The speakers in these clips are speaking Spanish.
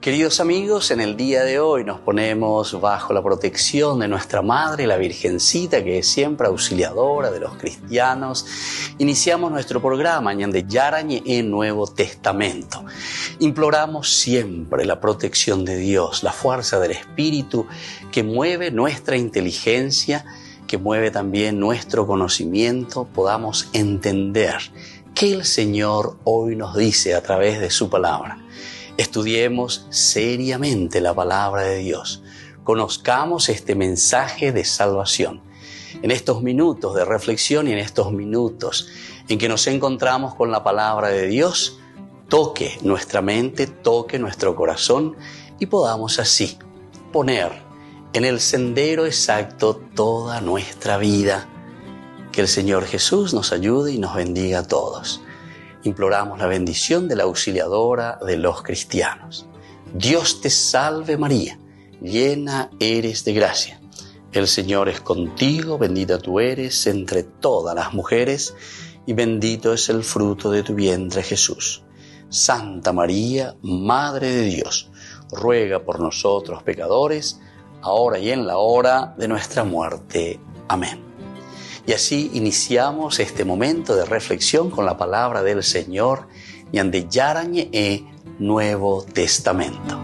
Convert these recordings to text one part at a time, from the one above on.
Queridos amigos, en el día de hoy nos ponemos bajo la protección de nuestra Madre, la Virgencita, que es siempre auxiliadora de los cristianos. Iniciamos nuestro programa Ñande Yarañe en Nuevo Testamento. Imploramos siempre la protección de Dios, la fuerza del Espíritu que mueve nuestra inteligencia, que mueve también nuestro conocimiento, podamos entender qué el Señor hoy nos dice a través de su palabra. Estudiemos seriamente la palabra de Dios. Conozcamos este mensaje de salvación. En estos minutos de reflexión y en estos minutos en que nos encontramos con la palabra de Dios, toque nuestra mente, toque nuestro corazón y podamos así poner en el sendero exacto toda nuestra vida. Que el Señor Jesús nos ayude y nos bendiga a todos. Imploramos la bendición de la auxiliadora de los cristianos. Dios te salve María, llena eres de gracia. El Señor es contigo, bendita tú eres entre todas las mujeres y bendito es el fruto de tu vientre Jesús. Santa María, Madre de Dios, ruega por nosotros pecadores, ahora y en la hora de nuestra muerte. Amén. Y así iniciamos este momento de reflexión con la palabra del Señor, Ñande Yarañe Nuevo Testamento.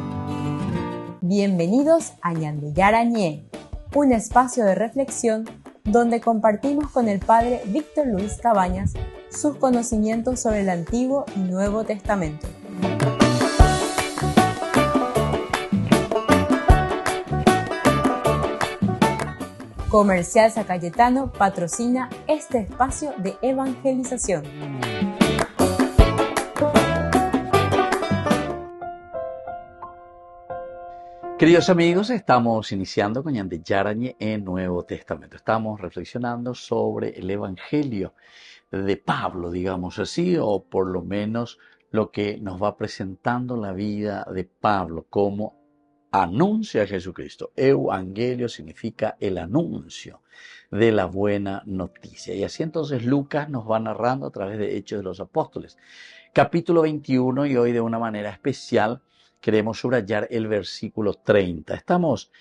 Bienvenidos a Ñande Yarañe, un espacio de reflexión donde compartimos con el Padre Víctor Luis Cabañas sus conocimientos sobre el Antiguo y Nuevo Testamento. Comercial San Cayetano patrocina este espacio de evangelización. Queridos amigos, estamos iniciando con Ñande Yarañe en Nuevo Testamento. Estamos reflexionando sobre el Evangelio de Pablo, digamos así, o por lo menos lo que nos va presentando la vida de Pablo como anuncia a Jesucristo. Evangelio significa el anuncio de la buena noticia. Y así entonces Lucas nos va narrando a través de Hechos de los Apóstoles. Capítulo 21 y hoy de una manera especial queremos subrayar el versículo 30. Estamos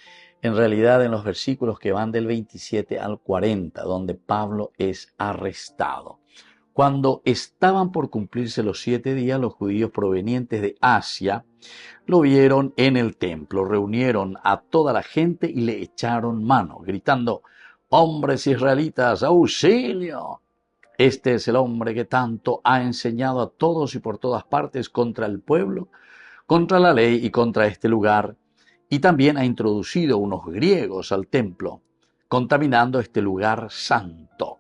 en realidad en los versículos que van del 27 al 40, donde Pablo es arrestado. Cuando estaban por cumplirse los 7 días, los judíos provenientes de Asia lo vieron en el templo, reunieron a toda la gente y le echaron mano, gritando: «¡Hombres israelitas, auxilio! Este es el hombre que tanto ha enseñado a todos y por todas partes contra el pueblo, contra la ley y contra este lugar, y también ha introducido unos griegos al templo, contaminando este lugar santo».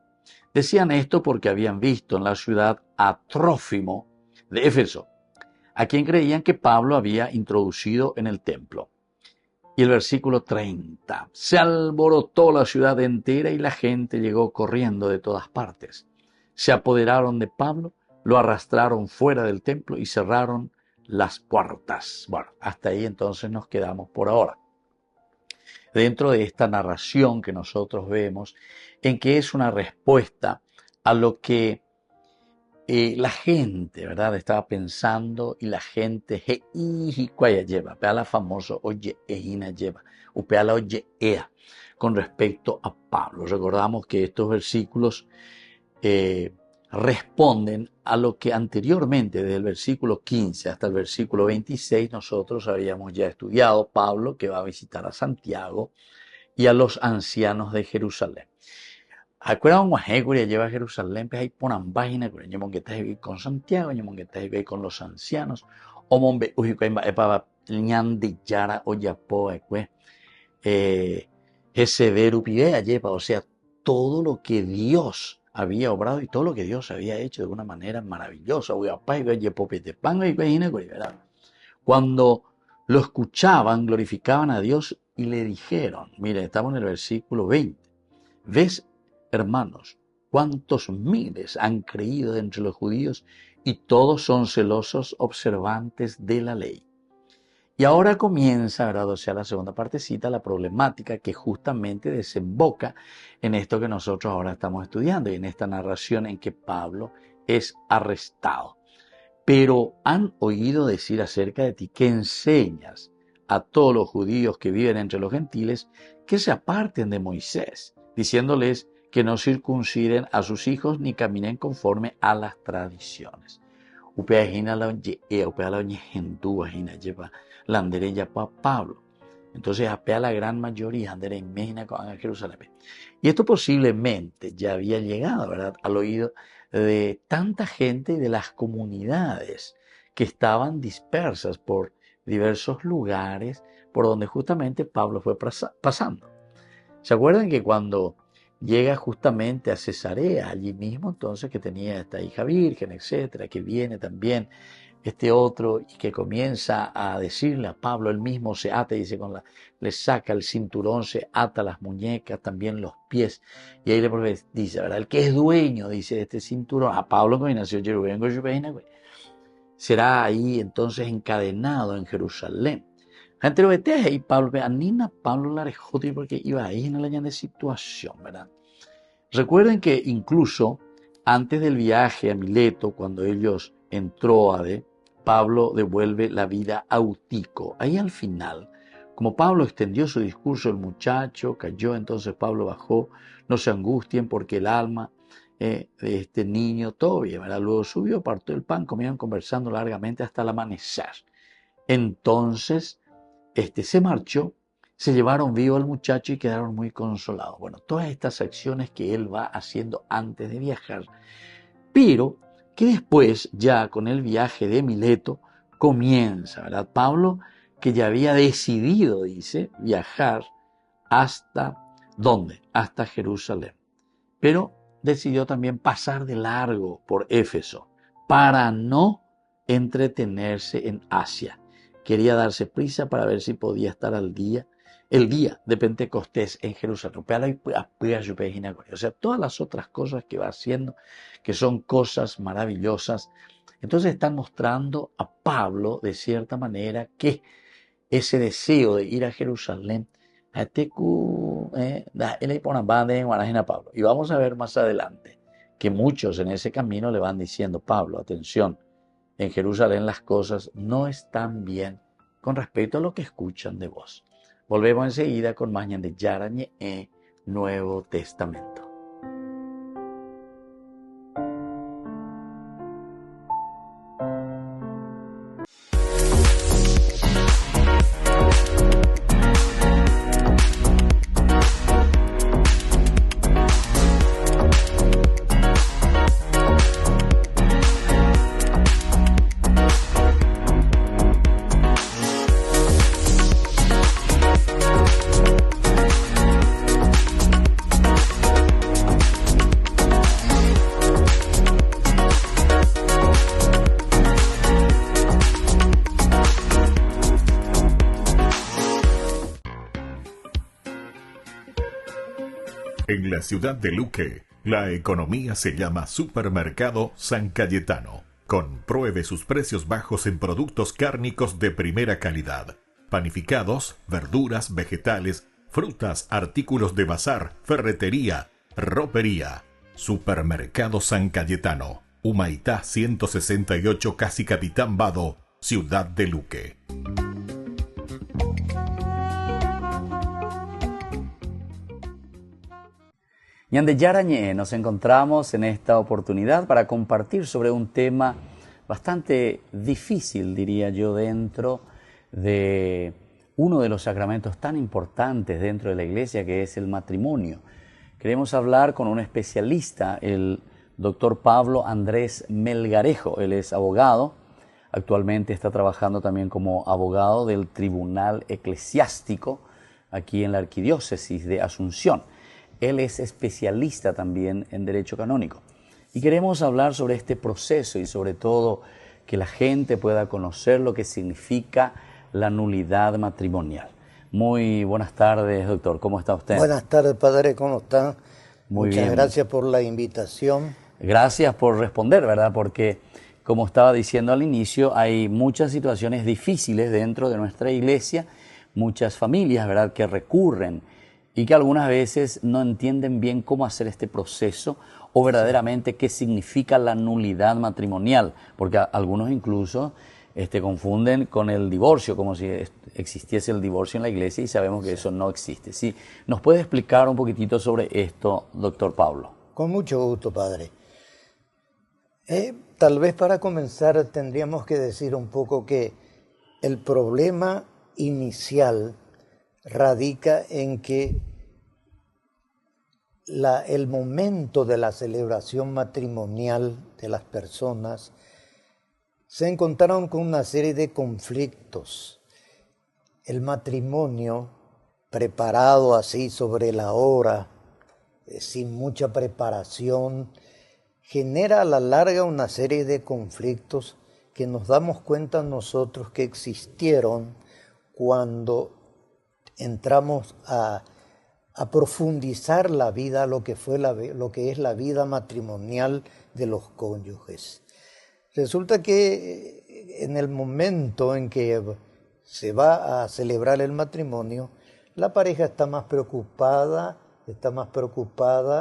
Decían esto porque habían visto en la ciudad a Trófimo de Éfeso, a quien creían que Pablo había introducido en el templo. Y el versículo 30. Se alborotó la ciudad entera y la gente llegó corriendo de todas partes. Se apoderaron de Pablo, lo arrastraron fuera del templo y cerraron las puertas. Bueno, hasta ahí entonces nos quedamos por ahora. Dentro de esta narración que nosotros vemos, en que es una respuesta a lo que la gente, ¿verdad?, estaba pensando, y la gente, lleva, la famoso oye, ejina lleva, la oye, ea, con respecto a Pablo. Recordamos que estos versículos responden a lo que anteriormente, desde el versículo 15 hasta el versículo 26, nosotros habíamos ya estudiado. Pablo que va a visitar a Santiago y a los ancianos de Jerusalén. Acuérdense, Guajecuria lleva a Jerusalén, pues ahí ponen página, que está con Santiago, que está con los ancianos, o Mombe, para Ñande Yara o Yapo, ese verupidea lleva, o sea, todo lo que Dios había obrado y todo lo que Dios había hecho de una manera maravillosa. Cuando lo escuchaban, glorificaban a Dios y le dijeron, miren, estamos en el versículo 20, ¿ves, hermanos, cuántos miles han creído de entre los judíos y todos son celosos observantes de la ley? Y ahora comienza, ¿verdad?, o sea, la segunda partecita, la problemática que justamente desemboca en esto que nosotros ahora estamos estudiando y en esta narración en que Pablo es arrestado. pero han oído decir acerca de ti que enseñas a todos los judíos que viven entre los gentiles que se aparten de Moisés, diciéndoles que no circunciden a sus hijos ni caminen conforme a las tradiciones. Pablo. Entonces, apea la gran mayoría de Jerusalén. Y esto posiblemente ya había llegado, ¿verdad?, al oído de tanta gente y de las comunidades que estaban dispersas por diversos lugares por donde justamente Pablo fue pasando. ¿Se acuerdan que cuando llega justamente a Cesarea, allí mismo entonces que tenía esta hija virgen, etcétera, que viene también este otro y que comienza a decirle a Pablo, él mismo se ata, dice, le saca el cinturón, se ata las muñecas, también los pies, y ahí le dice, ¿verdad?, el que es dueño, dice, de este cinturón, a Pablo que nació Jerusalén, será ahí entonces encadenado en Jerusalén. Gente lo vetea y Pablo, Anina, Pablo la dejó porque iba ahí en la de situación, ¿verdad? Recuerden que incluso antes del viaje a Mileto, cuando ellos en Tróade, Pablo devuelve la vida a Eutico. Ahí al final, como Pablo extendió su discurso, el muchacho cayó, entonces Pablo bajó, no se angustien porque el alma de este niño, todo bien, ¿verdad? Luego subió, partió el pan, comieron conversando largamente hasta el amanecer. Entonces, se marchó, se llevaron vivo al muchacho y quedaron muy consolados. Bueno, todas estas acciones que él va haciendo antes de viajar, pero que después, ya con el viaje de Mileto, comienza, ¿verdad? Pablo, que ya había decidido, dice, viajar hasta, ¿dónde? Hasta Jerusalén. Pero decidió también pasar de largo por Éfeso para no entretenerse en Asia. Quería darse prisa para ver si podía estar el día de Pentecostés en Jerusalén. O sea, todas las otras cosas que va haciendo, que son cosas maravillosas. Entonces están mostrando a Pablo, de cierta manera, que ese deseo de ir a Jerusalén, Pablo. Y vamos a ver más adelante que muchos en ese camino le van diciendo, Pablo, atención, en Jerusalén las cosas no están bien con respecto a lo que escuchan de vos. Volvemos enseguida con más de Yarañe en Nuevo Testamento. En la ciudad de Luque, la economía se llama Supermercado San Cayetano. Compruebe sus precios bajos en productos cárnicos de primera calidad. Panificados, verduras, vegetales, frutas, artículos de bazar, ferretería, ropería. Supermercado San Cayetano. Humaitá 168, Casi Capitán Vado, ciudad de Luque. Ñande Yarañé, nos encontramos en esta oportunidad para compartir sobre un tema bastante difícil, diría yo, dentro de uno de los sacramentos tan importantes dentro de la Iglesia, que es el matrimonio. Queremos hablar con un especialista, el doctor Pablo Andrés Melgarejo. Él es abogado, actualmente está trabajando también como abogado del Tribunal Eclesiástico aquí en la Arquidiócesis de Asunción. Él es especialista también en Derecho Canónico. Y queremos hablar sobre este proceso y sobre todo que la gente pueda conocer lo que significa la nulidad matrimonial. Muy buenas tardes, doctor. ¿Cómo está usted? Buenas tardes, padre. ¿Cómo está? Muy Muchas bien. gracias por la invitación. Gracias por responder, ¿verdad? Porque, como estaba diciendo al inicio, hay muchas situaciones difíciles dentro de nuestra iglesia, muchas familias, ¿verdad?, que recurren y que algunas veces no entienden bien cómo hacer este proceso o verdaderamente qué significa la nulidad matrimonial, porque algunos incluso confunden con el divorcio, como si existiese el divorcio en la iglesia y sabemos que eso no existe. ¿Sí? ¿Nos puede explicar un poquitito sobre esto, doctor Pablo? Con mucho gusto, padre. Tal vez para comenzar tendríamos que decir un poco que el problema inicial radica en que el momento de la celebración matrimonial de las personas se encontraron con una serie de conflictos. El matrimonio, preparado así sobre la hora, sin mucha preparación, genera a la larga una serie de conflictos que nos damos cuenta nosotros que existieron cuando entramos a profundizar la vida, lo que es la vida matrimonial de los cónyuges. Resulta que en el momento en que se va a celebrar el matrimonio, la pareja está más preocupada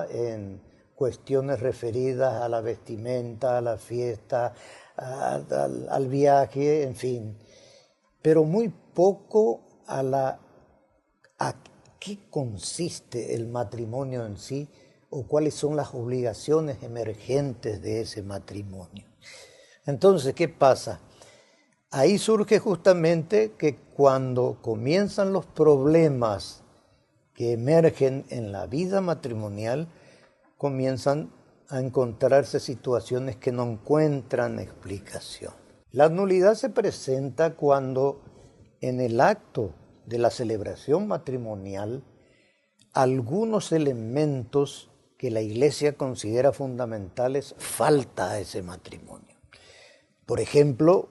en cuestiones referidas a la vestimenta, a la fiesta, al viaje, en fin, pero muy poco a qué consiste el matrimonio en sí o cuáles son las obligaciones emergentes de ese matrimonio. Entonces, ¿qué pasa? Ahí surge justamente que cuando comienzan los problemas que emergen en la vida matrimonial, comienzan a encontrarse situaciones que no encuentran explicación. La nulidad se presenta cuando en el acto de la celebración matrimonial algunos elementos que la Iglesia considera fundamentales falta a ese matrimonio. Por ejemplo,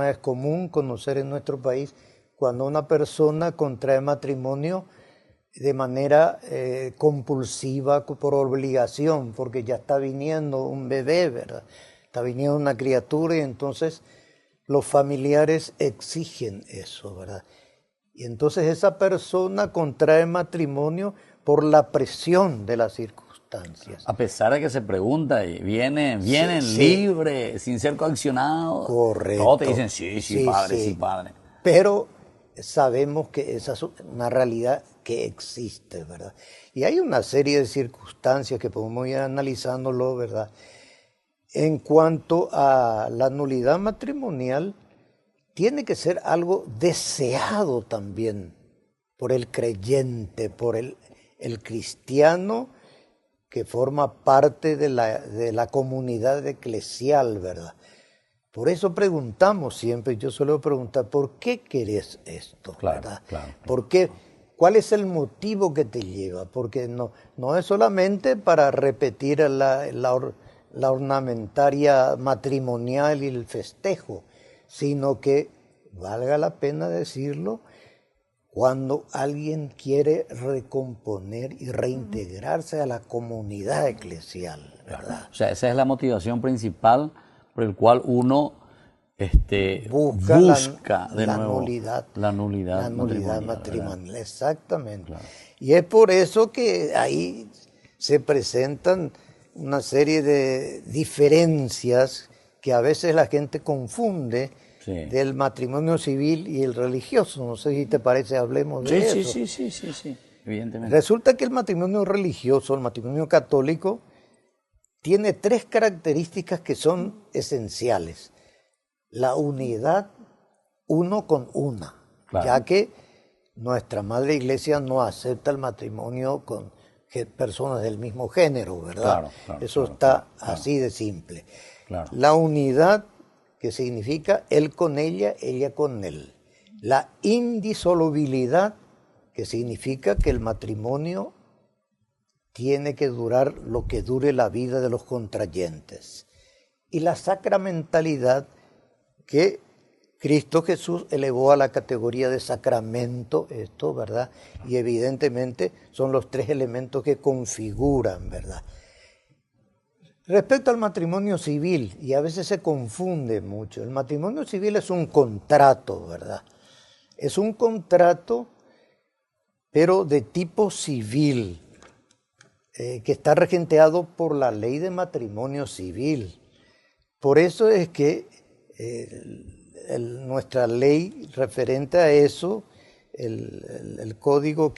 es común conocer en nuestro país cuando una persona contrae matrimonio de manera compulsiva, por obligación, porque ya está viniendo un bebé, ¿verdad? Está viniendo una criatura y entonces los familiares exigen eso, ¿verdad? Y entonces esa persona contrae matrimonio por la presión de las circunstancias. A pesar de que se pregunta y vienen Sí. libres, sin ser coaccionados. Correcto. Todos te dicen, sí, padre. Pero sabemos que esa es una realidad que existe, ¿verdad? Y hay una serie de circunstancias que podemos ir analizándolo, ¿verdad? En cuanto a la nulidad matrimonial, tiene que ser algo deseado también por el creyente, por el cristiano que forma parte de la comunidad eclesial, ¿verdad? Por eso preguntamos siempre, yo suelo preguntar, ¿por qué querés esto? ¿Verdad? Claro. ¿Por qué? ¿Cuál es el motivo que te lleva? Porque no es solamente para repetir la ornamentaria matrimonial y el festejo, sino que, valga la pena decirlo, cuando alguien quiere recomponer y reintegrarse a la comunidad eclesial, ¿verdad? O sea, esa es la motivación principal por el cual uno busca de nuevo la nulidad matrimonial. Exactamente. Claro. Y es por eso que ahí se presentan una serie de diferencias que a veces la gente confunde del matrimonio civil y el religioso. No sé si te parece, hablemos de eso. Sí, evidentemente. Resulta que el matrimonio religioso, el matrimonio católico, tiene 3 características que son esenciales. La unidad uno con una, claro, ya que nuestra Madre Iglesia no acepta el matrimonio con personas del mismo género, ¿verdad? Eso está así de simple. Claro. La unidad, que significa él con ella con él. La indisolubilidad, que significa que el matrimonio tiene que durar lo que dure la vida de los contrayentes. Y la sacramentalidad, que Cristo Jesús elevó a la categoría de sacramento, esto, ¿verdad? Y evidentemente son los 3 elementos que configuran, ¿verdad? Respecto al matrimonio civil, y a veces se confunde mucho, el matrimonio civil es un contrato, ¿verdad? Es un contrato, pero de tipo civil, que está regenteado por la ley de matrimonio civil. Por eso es que nuestra ley referente a eso, el código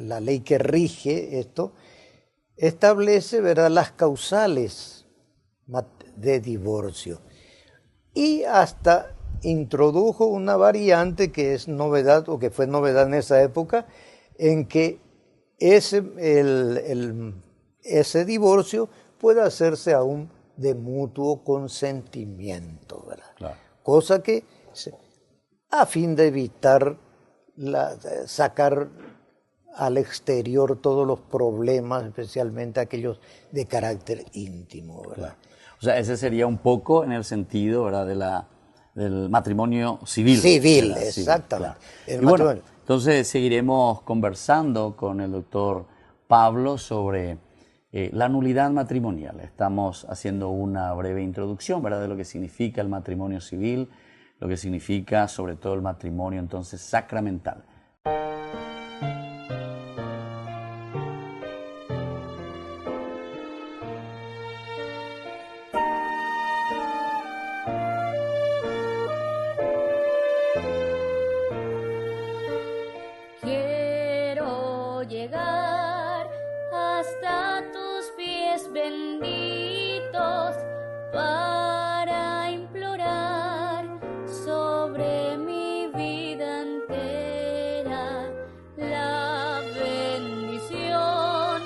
la ley que rige esto, establece, ¿verdad?, las causales de divorcio. Y hasta introdujo una variante que es novedad, o que fue novedad en esa época, en que ese divorcio puede hacerse aún de mutuo consentimiento, ¿verdad? Claro. Cosa que, a fin de evitar sacar al exterior todos los problemas, especialmente aquellos de carácter íntimo, ¿verdad? Claro. O sea, ese sería un poco en el sentido, ¿verdad?, del matrimonio civil. Civil, ¿verdad? exactamente. Civil, claro. Y bueno, entonces seguiremos conversando con el doctor Pablo sobre la nulidad matrimonial. Estamos haciendo una breve introducción, ¿verdad?, de lo que significa el matrimonio civil, lo que significa sobre todo el matrimonio entonces sacramental. Quiero llegar hasta tus pies benditos para implorar sobre mi vida entera la bendición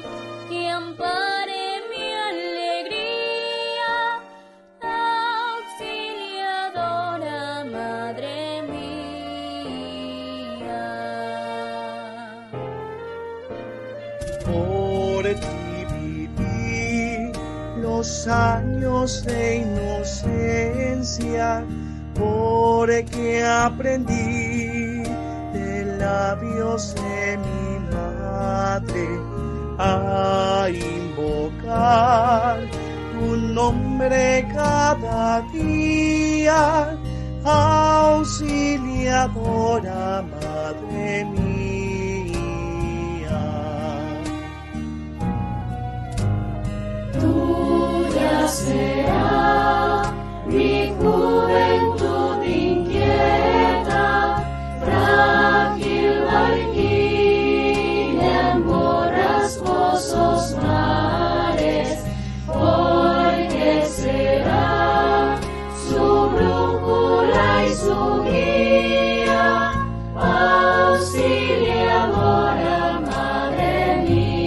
que ampare mi alegría, auxiliadora Madre mía. Por ti viví los años de inocencia, porque aprendí de labios de mi madre a invocar tu nombre cada día, auxiliadora Madre mía. Tuya será mi juventud inquieta, frágil barquilla en borrascosos mares, porque será su brújula y su guía, auxiliadora Madre mía.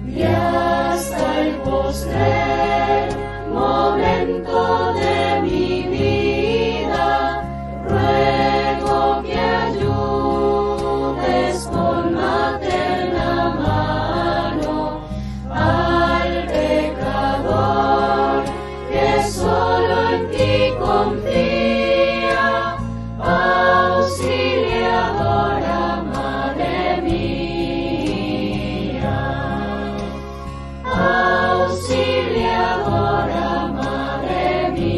Y hasta el postrer momento de mi vida, ruego que ayudes con materna mano al pecador que solo en ti confía, auxiliadora Madre mía, auxiliadora Madre mía.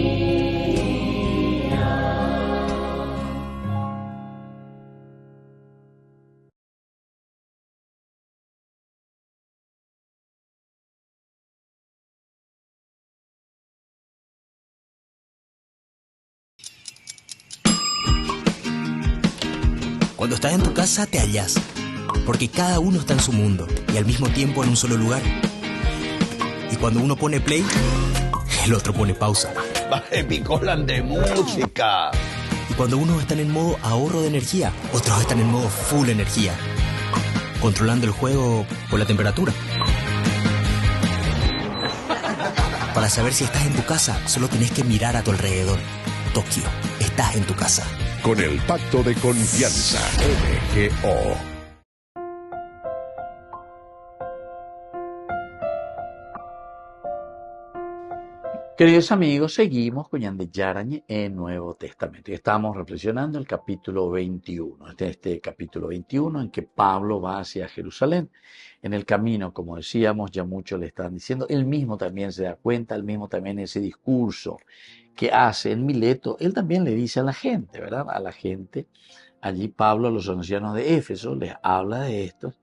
Cuando estás en tu casa te hallas, porque cada uno está en su mundo y al mismo tiempo en un solo lugar. Y cuando uno pone play, el otro pone pausa. Baje picolan de música. Y cuando unos están en modo ahorro de energía, otros están en modo full energía, controlando el juego por la temperatura. Para saber si estás en tu casa, solo tenés que mirar a tu alrededor. Tokio, estás en tu casa. Con el Pacto de Confianza, MGO. Queridos amigos, seguimos con Yande Yarañe en Nuevo Testamento y estamos reflexionando el capítulo 21. Este capítulo 21 en que Pablo va hacia Jerusalén. En el camino, como decíamos, ya muchos le están diciendo, él mismo también se da cuenta, él mismo también ese discurso que hace en Mileto, él también le dice a la gente, ¿verdad? A la gente, allí Pablo a los ancianos de Éfeso les habla de esto.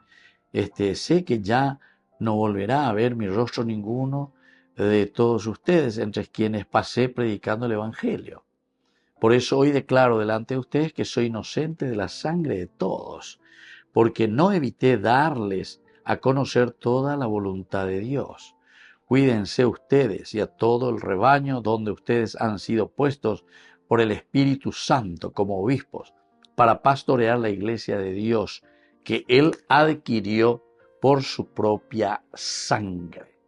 Sé que ya no volverá a ver mi rostro ninguno de todos ustedes, entre quienes pasé predicando el Evangelio. Por eso hoy declaro delante de ustedes que soy inocente de la sangre de todos, porque no evité darles a conocer toda la voluntad de Dios. Cuídense ustedes y a todo el rebaño donde ustedes han sido puestos por el Espíritu Santo como obispos, para pastorear la iglesia de Dios, que Él adquirió por su propia sangre.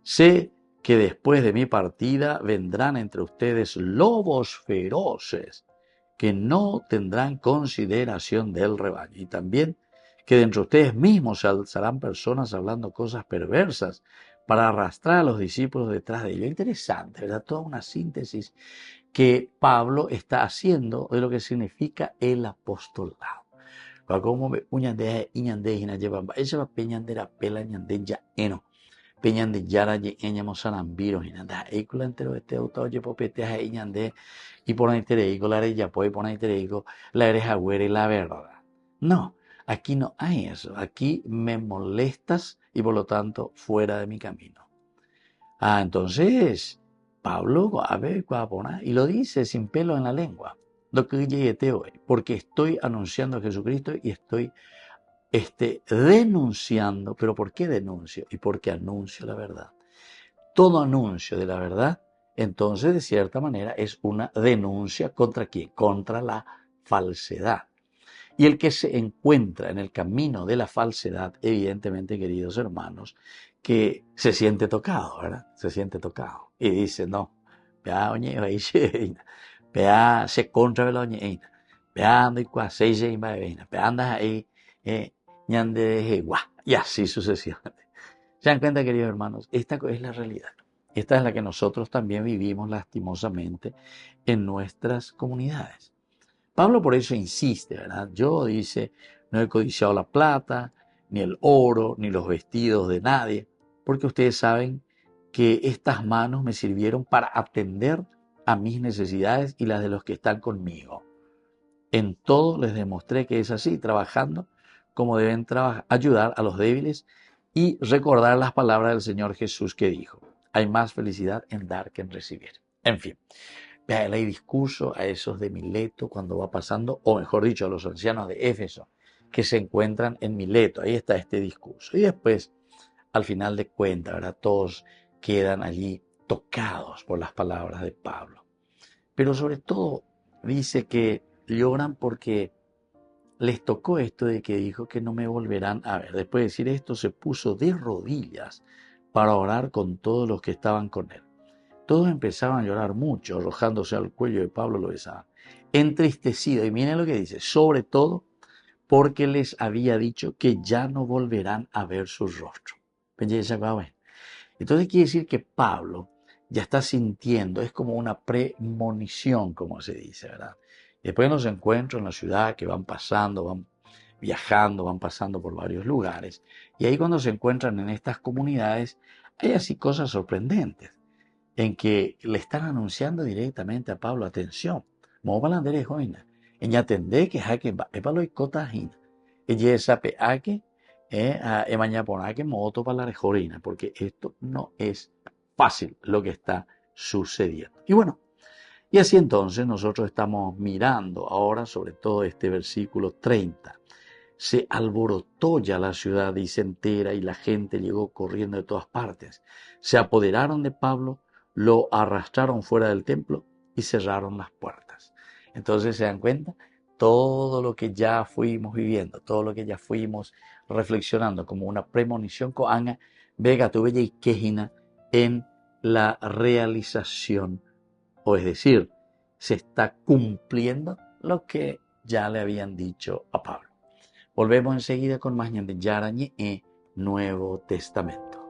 Sé que después de mi partida vendrán entre ustedes lobos feroces que no tendrán consideración del rebaño. Y también que de entre ustedes mismos se alzarán personas hablando cosas perversas para arrastrar a los discípulos detrás de ellos. Interesante, ¿verdad? Toda una síntesis que Pablo está haciendo de lo que significa el apostolado. Como uñande hina lleva ella peñandera pela ñande ya eno. Peñande yara ye eñamos sanambiro hinanda eikula entero este auto ye popete a iñande y por ahí tereigo la ya puede poner tereigo la eres agüere la verdad. No, aquí no hay eso. Aquí me molestas y por lo tanto fuera de mi camino. Entonces Pablo a ver y lo dice sin pelo en la lengua. Lo que llegué hoy, porque estoy anunciando a Jesucristo y estoy denunciando. ¿Pero por qué denuncio? Y porque anuncio la verdad. Todo anuncio de la verdad, entonces, de cierta manera, es una denuncia ¿contra quién? Contra la falsedad. Y el que se encuentra en el camino de la falsedad, evidentemente, queridos hermanos, que se siente tocado, ¿verdad? Se siente tocado. Y dice, no, vea, oye, vea, se contra la oñe, vea, ando y cua, se dice, vea, anda ahí, y así sucesivamente. ¿Se dan cuenta, queridos hermanos? Esta es la realidad. Esta es la que nosotros también vivimos lastimosamente en nuestras comunidades. Pablo por eso insiste, ¿verdad? Yo, dice, no he codiciado la plata, ni el oro, ni los vestidos de nadie, porque ustedes saben que estas manos me sirvieron para atender a mis necesidades y las de los que están conmigo. En todo les demostré que es así, trabajando como deben ayudar a los débiles y recordar las palabras del Señor Jesús que dijo, hay más felicidad en dar que en recibir. En fin, vea, hay discurso a esos de Mileto cuando va pasando, o mejor dicho, a los ancianos de Éfeso que se encuentran en Mileto. Ahí está este discurso. Y después, al final de cuentas, ¿verdad? Todos quedan allí tocados por las palabras de Pablo. Pero sobre todo dice que lloran porque les tocó esto de que dijo que no me volverán a ver. Después de decir esto, se puso de rodillas para orar con todos los que estaban con él. Todos empezaban a llorar mucho, arrojándose al cuello de Pablo, lo besaban. Entristecido, y miren lo que dice, sobre todo porque les había dicho que ya no volverán a ver su rostro. Entonces quiere decir que Pablo ya está sintiendo, es como una premonición, como se dice, ¿verdad? Y después nos encuentran en la ciudad que van pasando, van viajando, van pasando por varios lugares. Y ahí cuando se encuentran en estas comunidades, hay así cosas sorprendentes, en que le están anunciando directamente a Pablo, atención, mo balandere joina, en atendé que jaque epalo y cotajina, ella sabe a que mañana que moto para la jorina, porque esto no es fácil lo que está sucediendo. Y bueno, y así entonces nosotros estamos mirando ahora sobre todo este versículo 30. Se alborotó ya la ciudad, dice, entera, y la gente llegó corriendo de todas partes. Se apoderaron de Pablo, lo arrastraron fuera del templo y cerraron las puertas. Entonces, ¿se dan cuenta? Todo lo que ya fuimos viviendo, todo lo que ya fuimos reflexionando como una premonición coanga, vega tu bella y quejina en la realización, o es decir, se está cumpliendo lo que ya le habían dicho a Pablo. Volvemos enseguida con más de Yarañe y Nuevo Testamento.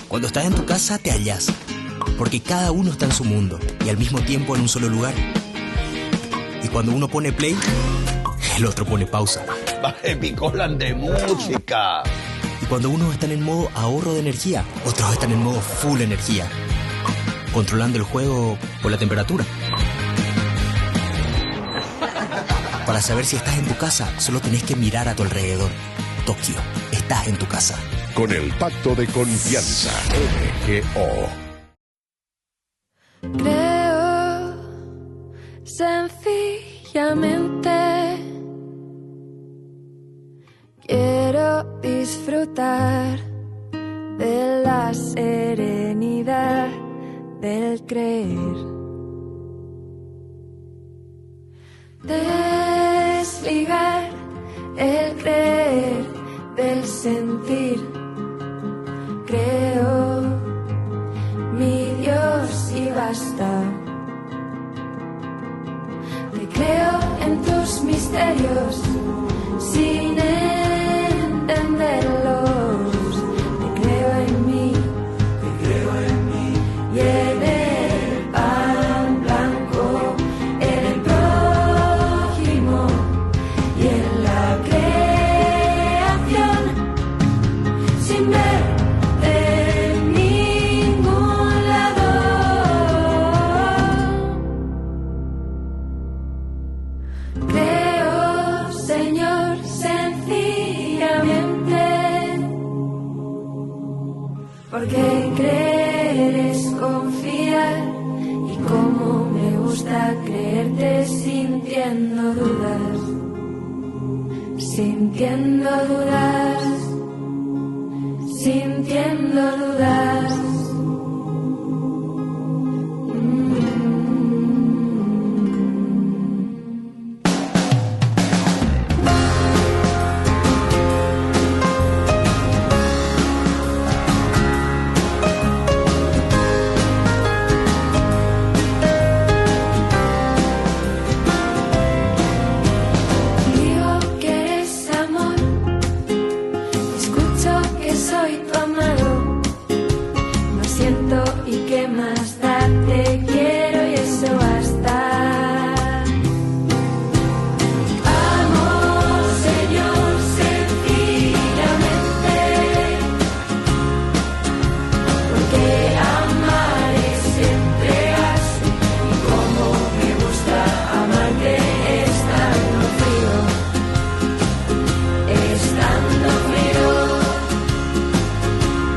Cuando estás en tu casa te hallas, porque cada uno está en su mundo y al mismo tiempo en un solo lugar. Y cuando uno pone play, el otro pone pausa. Epicolan de música. Y cuando unos están en modo ahorro de energía, otros están en modo full energía, controlando el juego por la temperatura. Para saber si estás en tu casa, solo tenés que mirar a tu alrededor. Tokio, estás en tu casa. Con el Pacto de Confianza, MGO. Creo sencillamente quiero disfrutar de la serenidad del creer. Desligar el creer del sentir. Creo mi Dios y basta. Te creo en tus misterios sin entenderlos. Te creo en mí y en el pan blanco, en el prójimo y en la creación, sin ver de ningún lado. Creo, Señor, sencillamente, porque creer es confiar, y como me gusta creerte sintiendo dudas, sintiendo dudas, sintiendo dudas. Digo que eres amor, escucho que soy tu amado, no siento y qué más da, te quiero y eso basta. Amo, Señor, sencillamente, porque amar es entregarse, y como me gusta amarte estando frío, estando frío,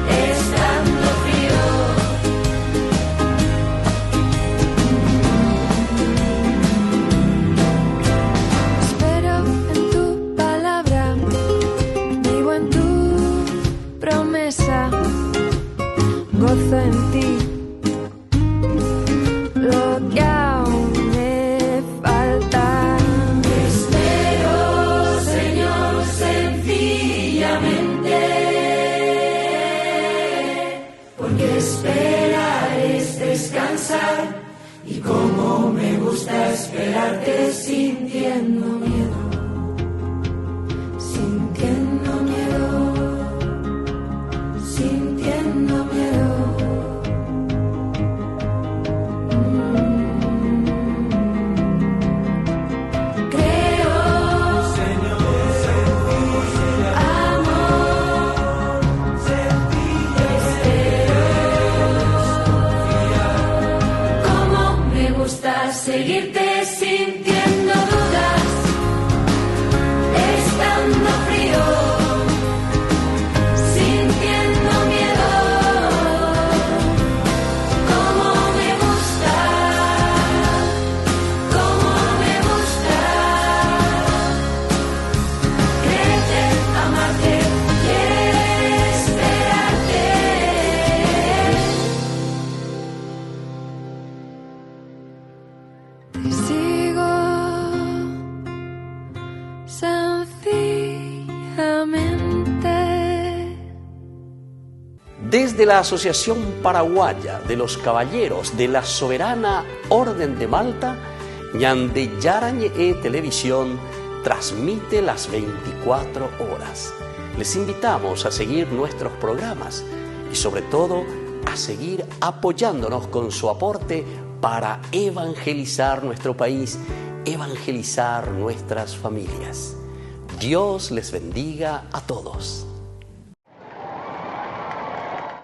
estando frío. Espero en tu palabra, vivo en tu promesa, gozo en ti lo que aún me falta. Espero, Señor, sencillamente, porque esperar es descansar, y como me gusta esperarte sintiendo miedo, sintiendo miedo, sintiendo miedo. Creo, amo, como me gusta seguirte sintiendo dudas, estando frío, sintiendo miedo, como me gusta, creerte, amarte y esperarte. Te sigo sencillamente. Desde la Asociación Paraguaya de los Caballeros de la Soberana Orden de Malta, Ñande Yarañe Televisión transmite las 24 horas. Les invitamos a seguir nuestros programas y sobre todo a seguir apoyándonos con su aporte para evangelizar nuestro país evangelizar nuestras familias. Dios les bendiga a todos.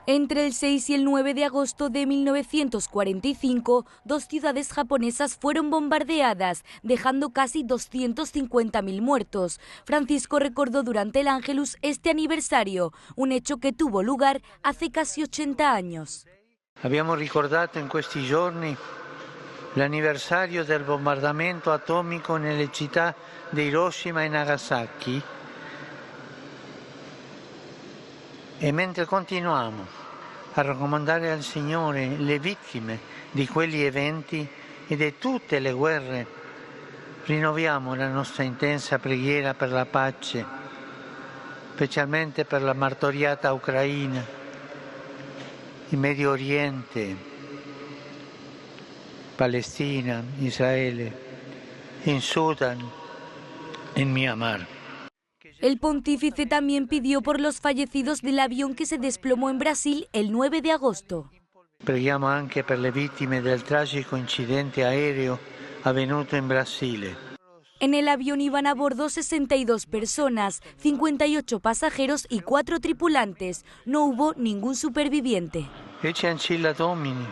Entre el 6 y el 9 de agosto de 1945, 2 ciudades japonesas fueron bombardeadas, dejando casi 250.000 muertos. Francisco recordó durante el Ángelus este aniversario, un hecho che tuvo lugar hace casi 80 años. Abbiamo ricordato in questi giorni l'anniversario del bombardamento atomico nelle città di Hiroshima e Nagasaki. E mentre continuiamo a raccomandare al Signore le vittime di quegli eventi e di tutte le guerre, rinnoviamo la nostra intensa preghiera per la pace, specialmente per la martoriata Ucraina, il Medio Oriente, Palestina, Israele, in Sudán, en Myanmar. El pontífice también pidió por los fallecidos del avión que se desplomó en Brasil el 9 de agosto. Preghiamo anche per le vittime del tragico incidente aereo avvenuto in Brasile. En el avión iban a bordo 62 personas, 58 pasajeros y 4 tripulantes. No hubo ningún superviviente. Ecce ancilla Domini.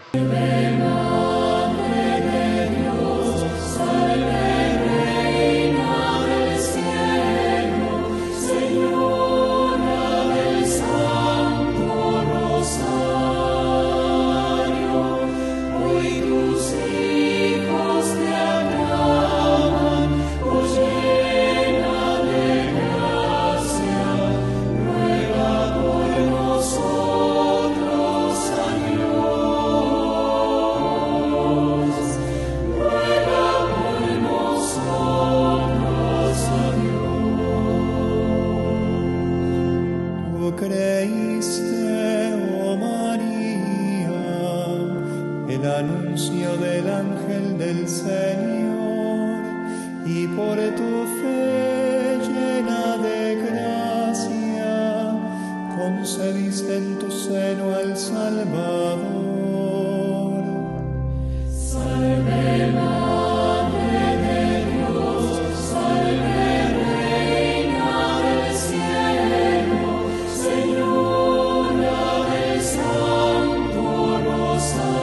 Creíste, oh María, el anuncio del ángel del Señor, y por tu fe llena de gracia, concebiste en tu seno al Salvador. Salve Madre de Dios, salve Reina del cielo, Señora del Santo Rosario,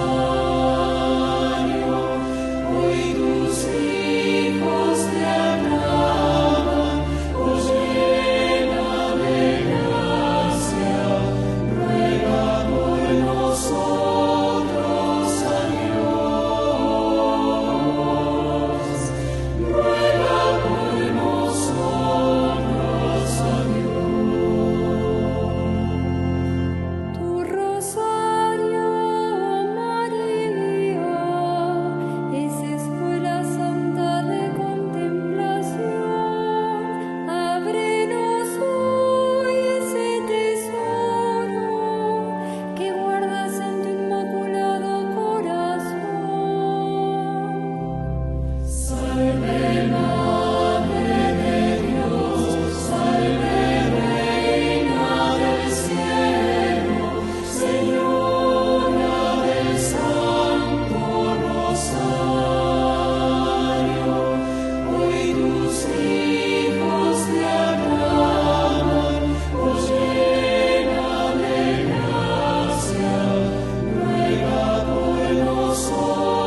hoy tus hijos te aclaman, oh llena de gracia, ruega por nosotros a Dios, ruega por nosotros a Dios. Tu rosario, María, es escuela santa de contemplación. Ábrenos hoy ese tesoro que guardas en tu inmaculado corazón. Salve Madre de Dios, salve Reina del cielo, Señora del Santo Rosario, hoy tus hijos te aclaman, oh llena de gracia, ruega por nosotros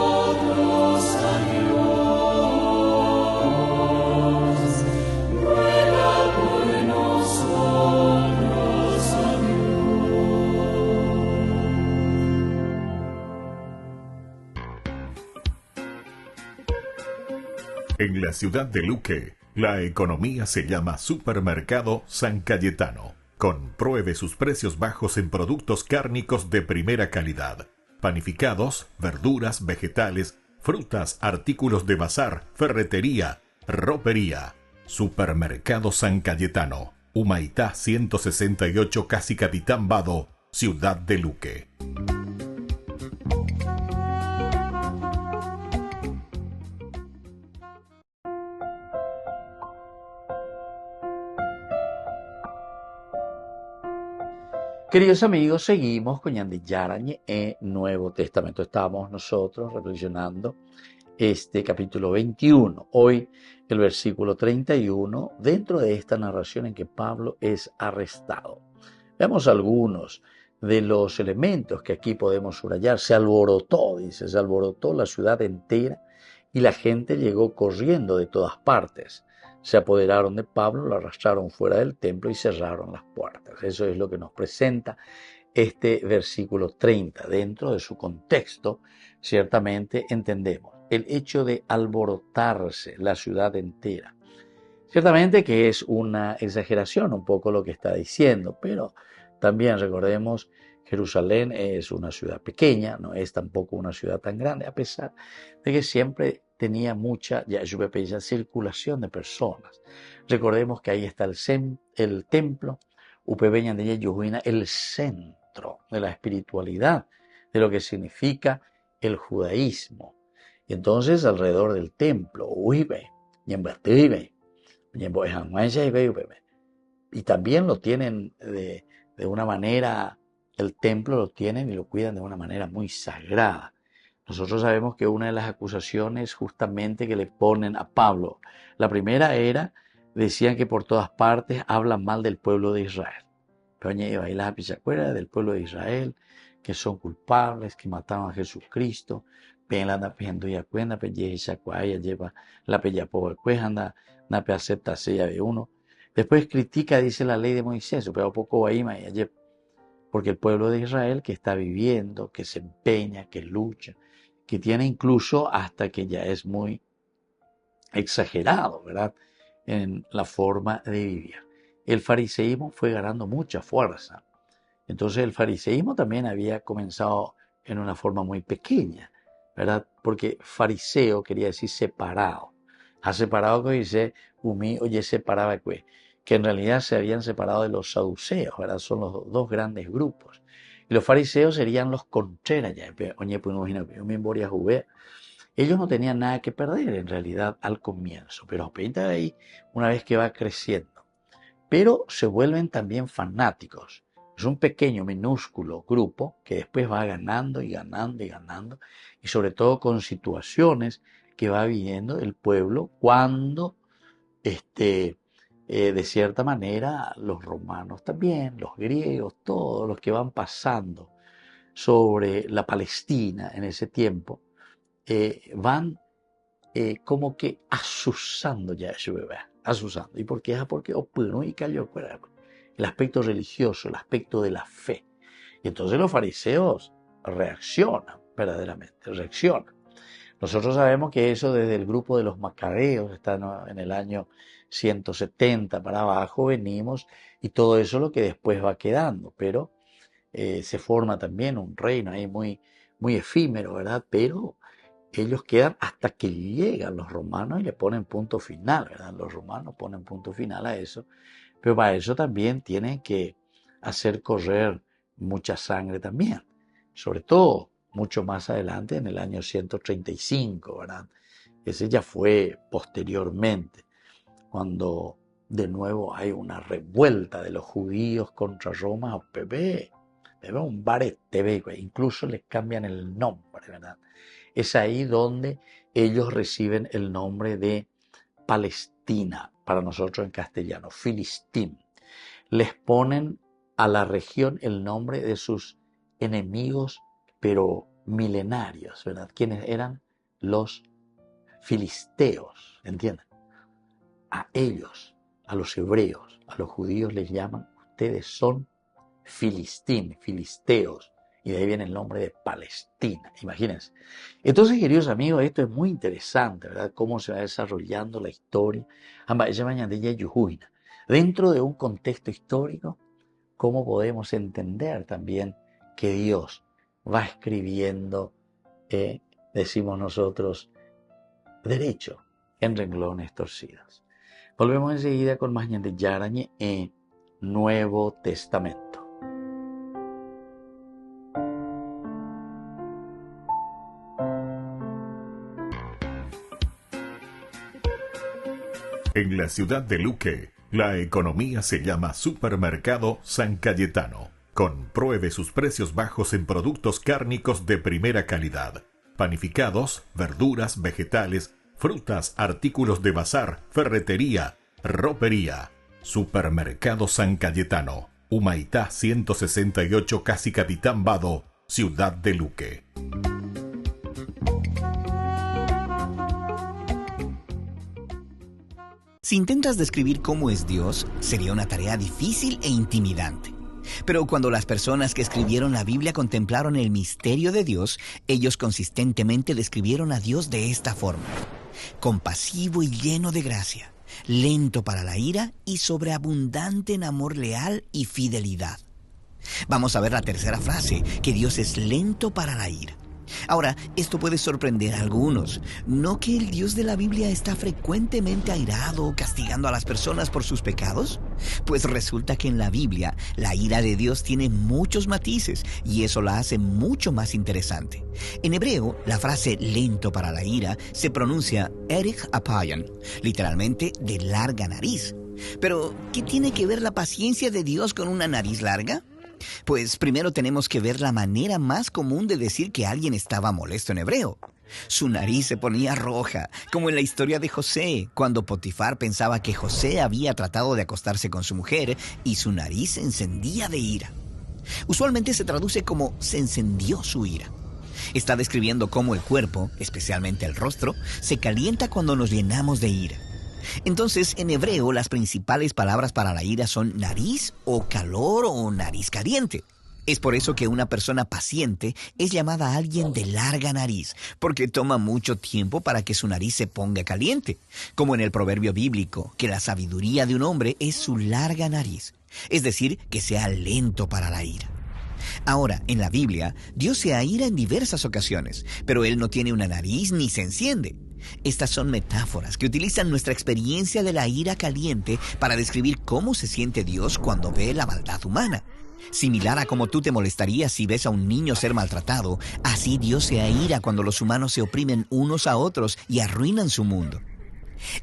a Dios, ruega por nosotros a En la ciudad de Luque, la economía se llama Supermercado San Cayetano. Compruebe sus precios bajos en productos cárnicos de primera calidad. Panificados, verduras, vegetales, frutas, artículos de bazar, ferretería, ropería. Supermercado San Cayetano. Humaitá 168, Casi Capitán Vado, ciudad de Luque. Queridos amigos, seguimos con Ñande Yarañe en Nuevo Testamento. Estamos nosotros reflexionando este capítulo 21. Hoy el versículo 31, dentro de esta narración en que Pablo es arrestado. Veamos algunos de los elementos que aquí podemos subrayar. Se alborotó, dice, se alborotó la ciudad entera y la gente llegó corriendo de todas partes. Se apoderaron de Pablo, lo arrastraron fuera del templo y cerraron las puertas. Eso es lo que nos presenta este versículo 30. Dentro de su contexto, ciertamente entendemos el hecho de alborotarse la ciudad entera. Ciertamente que es una exageración un poco lo que está diciendo, pero también recordemos, Jerusalén es una ciudad pequeña, no es tampoco una ciudad tan grande, a pesar de que siempre tenía mucha circulación de personas. Recordemos que ahí está el templo, el centro de la espiritualidad, de lo que significa el judaísmo. Y entonces alrededor del templo, y también lo tienen de una manera, el templo lo tienen y lo cuidan de una manera muy sagrada. Nosotros sabemos que una de las acusaciones justamente que le ponen a Pablo, la primera era, decían que por todas partes hablan mal del pueblo de Israel. Del pueblo de Israel, que son culpables, que mataron a Jesucristo. Después critica, dice la ley de Moisés, porque el pueblo de Israel que está viviendo, que se empeña, que lucha, que tiene incluso hasta que ya es muy exagerado, ¿verdad?, en la forma de vivir. El fariseísmo fue ganando mucha fuerza. Entonces el fariseísmo también había comenzado en una forma muy pequeña, ¿verdad? Porque fariseo quería decir separado. Ha separado que dice, separaba que en realidad se habían separado de los saduceos, ¿verdad? Son los dos grandes grupos. Y los fariseos serían los contreras. Ellos no tenían nada que perder en realidad al comienzo, pero ahí una vez que va creciendo. Pero se vuelven también fanáticos. Es un pequeño, minúsculo grupo que después va ganando y ganando y ganando, y sobre todo con situaciones que va viviendo el pueblo cuando, de cierta manera, los romanos también, los griegos, todos los que van pasando sobre la Palestina en ese tiempo, van como que asusando ya ese bebé, asusando. ¿Y por qué? Porque y cayó el aspecto religioso, el aspecto de la fe. Y entonces los fariseos reaccionan, verdaderamente, reaccionan. Nosotros sabemos que eso desde el grupo de los macabeos, está en el año 170 para abajo, venimos, y todo eso es lo que después va quedando, pero se forma también un reino ahí muy, muy efímero, ¿verdad? Pero ellos quedan hasta que llegan los romanos y le ponen punto final, ¿verdad? Los romanos ponen punto final a eso, pero para eso también tienen que hacer correr mucha sangre también, sobre todo mucho más adelante en el año 135, ¿verdad? Ese ya fue posteriormente, cuando de nuevo hay una revuelta de los judíos contra Roma, un barete, incluso les cambian el nombre, ¿verdad? Es ahí donde ellos reciben el nombre de Palestina, para nosotros en castellano, Filistín. Les ponen a la región el nombre de sus enemigos, pero milenarios, ¿verdad? ¿Quiénes eran? Los filisteos, ¿entienden? A ellos, a los hebreos, a los judíos les llaman, ustedes son Filistín, filisteos, y de ahí viene el nombre de Palestina, imagínense. Entonces, queridos amigos, esto es muy interesante, ¿verdad? Cómo se va desarrollando la historia. Dentro de un contexto histórico, cómo podemos entender también que Dios va escribiendo, decimos nosotros, derecho en renglones torcidos. Volvemos enseguida con más de Yarañe en Nuevo Testamento. En la ciudad de Luque, la economía se llama Supermercado San Cayetano. Compruebe sus precios bajos en productos cárnicos de primera calidad, panificados, verduras, vegetales, frutas, artículos de bazar, ferretería, ropería. Supermercado San Cayetano, Humaitá 168, Casi Capitán Vado, Ciudad de Luque. Si intentas describir cómo es Dios, sería una tarea difícil e intimidante. Pero cuando las personas que escribieron la Biblia contemplaron el misterio de Dios, ellos consistentemente describieron a Dios de esta forma: compasivo y lleno de gracia, lento para la ira y sobreabundante en amor leal y fidelidad. Vamos a ver la tercera frase, que Dios es lento para la ira. Ahora, esto puede sorprender a algunos. ¿No que el Dios de la Biblia está frecuentemente airado o castigando a las personas por sus pecados? Pues resulta que en la Biblia, la ira de Dios tiene muchos matices y eso la hace mucho más interesante. En hebreo, la frase lento para la ira se pronuncia erich apayan, literalmente de larga nariz. Pero, ¿qué tiene que ver la paciencia de Dios con una nariz larga? Pues primero tenemos que ver la manera más común de decir que alguien estaba molesto en hebreo. Su nariz se ponía roja, como en la historia de José, cuando Potifar pensaba que José había tratado de acostarse con su mujer y su nariz se encendía de ira. Usualmente se traduce como se encendió su ira. Está describiendo cómo el cuerpo, especialmente el rostro, se calienta cuando nos llenamos de ira. Entonces, en hebreo, las principales palabras para la ira son nariz o calor o nariz caliente. Es por eso que una persona paciente es llamada alguien de larga nariz, porque toma mucho tiempo para que su nariz se ponga caliente, como en el proverbio bíblico, que la sabiduría de un hombre es su larga nariz, es decir, que sea lento para la ira. Ahora, en la Biblia, Dios se aira en diversas ocasiones, pero Él no tiene una nariz ni se enciende. Estas son metáforas que utilizan nuestra experiencia de la ira caliente para describir cómo se siente Dios cuando ve la maldad humana. Similar a cómo tú te molestarías si ves a un niño ser maltratado, así Dios se aira cuando los humanos se oprimen unos a otros y arruinan su mundo.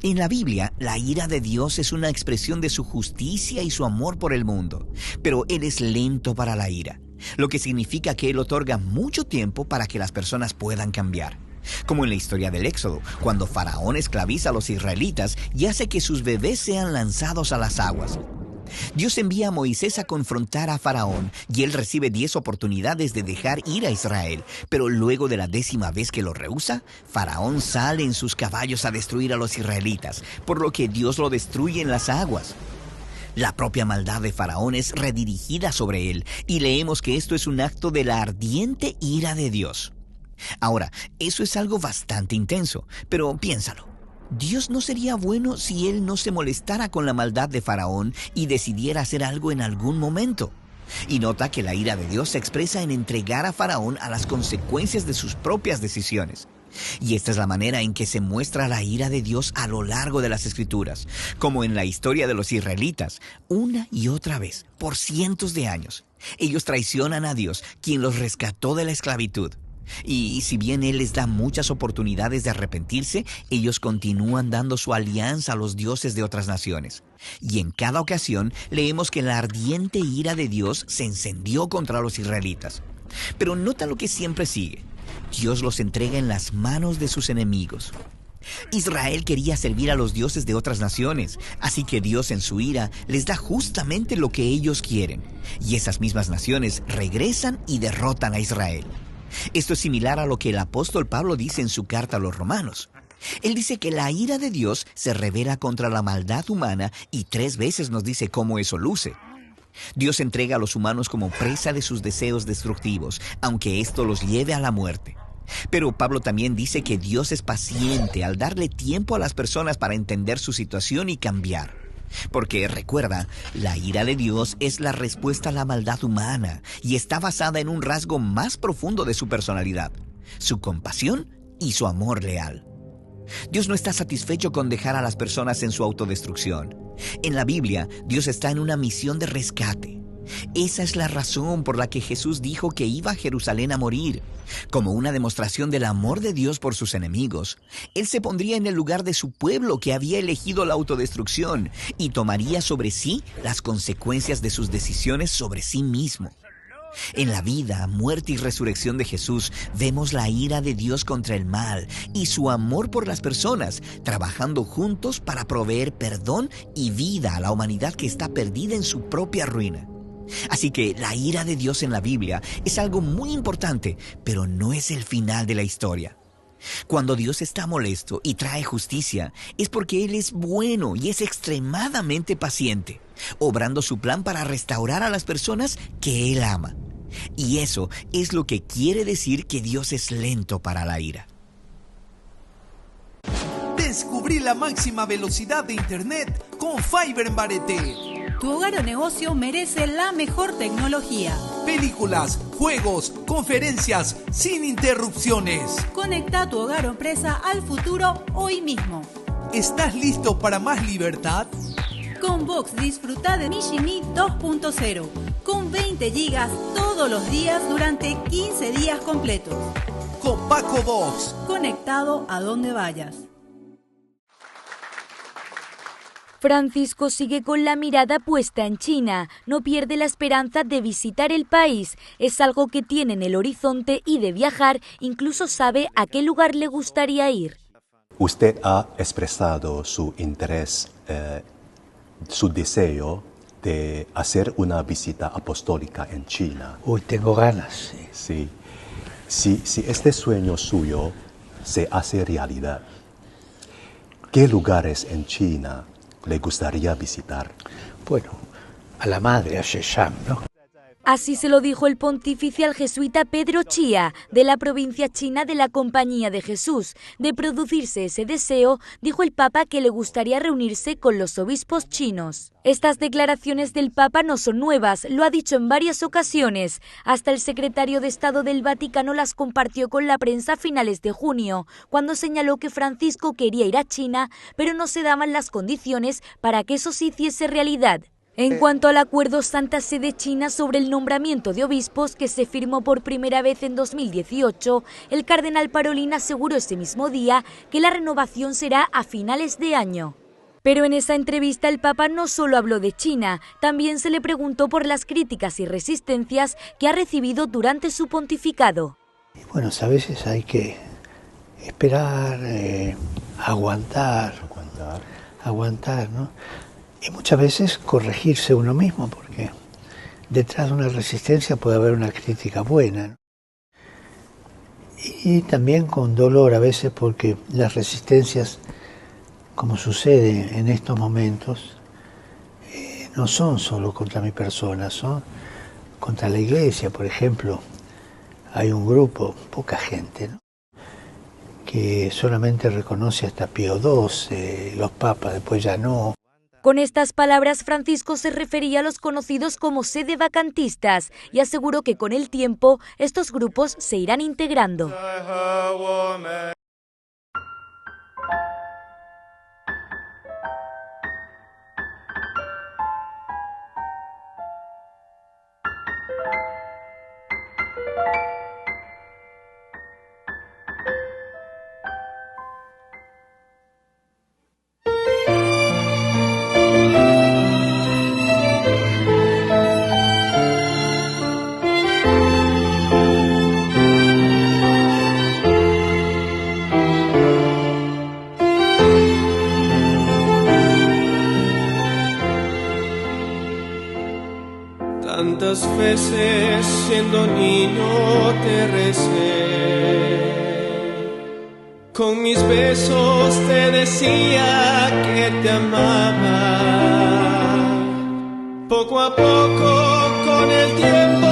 En la Biblia, la ira de Dios es una expresión de su justicia y su amor por el mundo, pero Él es lento para la ira, lo que significa que Él otorga mucho tiempo para que las personas puedan cambiar. Como en la historia del Éxodo, cuando Faraón esclaviza a los israelitas y hace que sus bebés sean lanzados a las aguas. Dios envía a Moisés a confrontar a Faraón y él recibe 10 oportunidades de dejar ir a Israel, pero luego de la 10ª vez que lo rehúsa, Faraón sale en sus caballos a destruir a los israelitas, por lo que Dios lo destruye en las aguas. La propia maldad de Faraón es redirigida sobre él y leemos que esto es un acto de la ardiente ira de Dios. Ahora, eso es algo bastante intenso, pero piénsalo. ¿Dios no sería bueno si Él no se molestara con la maldad de Faraón y decidiera hacer algo en algún momento? Y nota que la ira de Dios se expresa en entregar a Faraón a las consecuencias de sus propias decisiones. Y esta es la manera en que se muestra la ira de Dios a lo largo de las Escrituras, como en la historia de los israelitas, una y otra vez, por cientos de años. Ellos traicionan a Dios, quien los rescató de la esclavitud. Y si bien Él les da muchas oportunidades de arrepentirse, ellos continúan dando su alianza a los dioses de otras naciones. Y en cada ocasión leemos que la ardiente ira de Dios se encendió contra los israelitas. Pero nota lo que siempre sigue. Dios los entrega en las manos de sus enemigos. Israel quería servir a los dioses de otras naciones, así que Dios en su ira les da justamente lo que ellos quieren. Y esas mismas naciones regresan y derrotan a Israel. Esto es similar a lo que el apóstol Pablo dice en su carta a los romanos. Él dice que la ira de Dios se revela contra la maldad humana y 3 veces nos dice cómo eso luce. Dios entrega a los humanos como presa de sus deseos destructivos, aunque esto los lleve a la muerte. Pero Pablo también dice que Dios es paciente al darle tiempo a las personas para entender su situación y cambiar. Porque recuerda, la ira de Dios es la respuesta a la maldad humana y está basada en un rasgo más profundo de su personalidad, su compasión y su amor leal. Dios no está satisfecho con dejar a las personas en su autodestrucción. En la Biblia, Dios está en una misión de rescate. Esa es la razón por la que Jesús dijo que iba a Jerusalén a morir. Como una demostración del amor de Dios por sus enemigos, Él se pondría en el lugar de su pueblo que había elegido la autodestrucción y tomaría sobre sí las consecuencias de sus decisiones sobre sí mismo. En la vida, muerte y resurrección de Jesús vemos la ira de Dios contra el mal y su amor por las personas, trabajando juntos para proveer perdón y vida a la humanidad que está perdida en su propia ruina. Así que la ira de Dios en la Biblia es algo muy importante, pero no es el final de la historia. Cuando Dios está molesto y trae justicia, es porque Él es bueno y es extremadamente paciente, obrando su plan para restaurar a las personas que Él ama. Y eso es lo que quiere decir que Dios es lento para la ira. Descubrí la máxima velocidad de Internet con Fiber en Bareté. Tu hogar o negocio merece la mejor tecnología. Películas, juegos, conferencias, sin interrupciones. Conecta tu hogar o empresa al futuro hoy mismo. ¿Estás listo para más libertad? Con Vox disfruta de Mishimi 2.0 con 20 gigas todos los días durante 15 días completos. Con Paco Vox. Conectado a donde vayas. Francisco sigue con la mirada puesta en China. No pierde la esperanza de visitar el país. Es algo que tiene en el horizonte y de viajar, incluso sabe a qué lugar le gustaría ir. Usted ha expresado su interés, su deseo de hacer una visita apostólica en China. Uy, tengo ganas. Sí. Si este sueño suyo se hace realidad, ¿qué lugares en China le gustaría visitar? Bueno, a la madre, a Shesham, ¿no? Así se lo dijo el pontífice al jesuita Pedro Chia, de la provincia china de la Compañía de Jesús. De producirse ese deseo, dijo el Papa que le gustaría reunirse con los obispos chinos. Estas declaraciones del Papa no son nuevas, lo ha dicho en varias ocasiones. Hasta el secretario de Estado del Vaticano las compartió con la prensa a finales de junio, cuando señaló que Francisco quería ir a China, pero no se daban las condiciones para que eso se hiciese realidad. En cuanto al acuerdo Santa Sede China sobre el nombramiento de obispos que se firmó por primera vez en 2018, el cardenal Parolin aseguró ese mismo día que la renovación será a finales de año. Pero en esa entrevista el Papa no solo habló de China, también se le preguntó por las críticas y resistencias que ha recibido durante su pontificado. Bueno, a veces hay que esperar, aguantar, ¿no? Y muchas veces corregirse uno mismo, porque detrás de una resistencia puede haber una crítica buena, ¿no? Y también con dolor a veces, porque las resistencias, como sucede en estos momentos, no son solo contra mi persona, son contra la iglesia. Por ejemplo, hay un grupo, poca gente, ¿no?, que solamente reconoce hasta Pío XII, los papas, después ya no. Con estas palabras, Francisco se refería a los conocidos como sedevacantistas y aseguró que con el tiempo estos grupos se irán integrando. Tantas veces siendo niño te recé, con mis besos te decía que te amaba. Poco a poco con el tiempo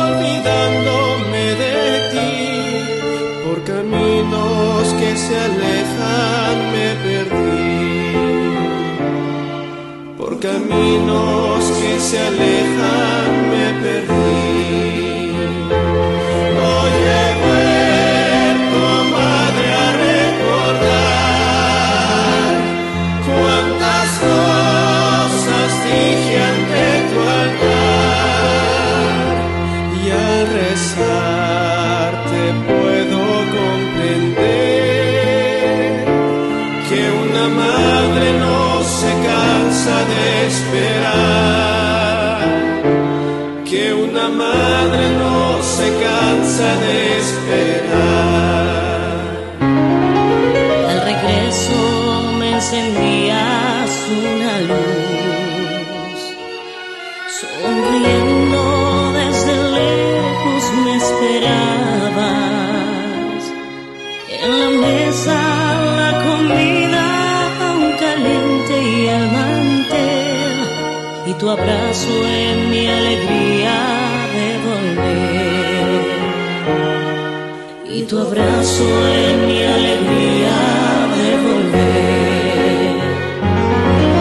olvidándome de ti, por caminos que se alejan me perdí, por caminos que se alejan me perdí. Hoy he vuelto, madre, a recordar cuántas cosas dije ante tu altar, y al rezar te puedo comprender que una madre no se cansa de esperar. cansa de esperar. Al regreso me encendías una luz, sonriendo desde lejos me esperabas. En la mesa la comida aún caliente y el mantel, y tu abrazo en mi alegría de volver. Y tu abrazo en mi alegría de volver.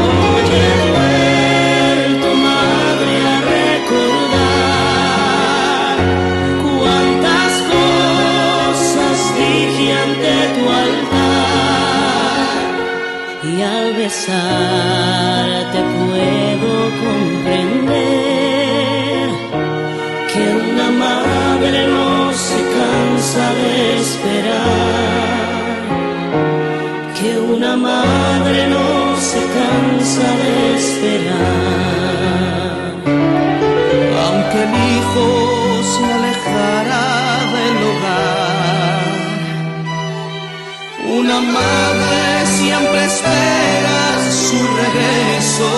Hoy he vuelto, madre, a recordar cuántas cosas dije ante tu altar, y al besarte puedo comprender que una madre no se cansa de esperar, que una madre no se cansa de esperar. Aunque el hijo se alejara del hogar, una madre siempre espera su regreso,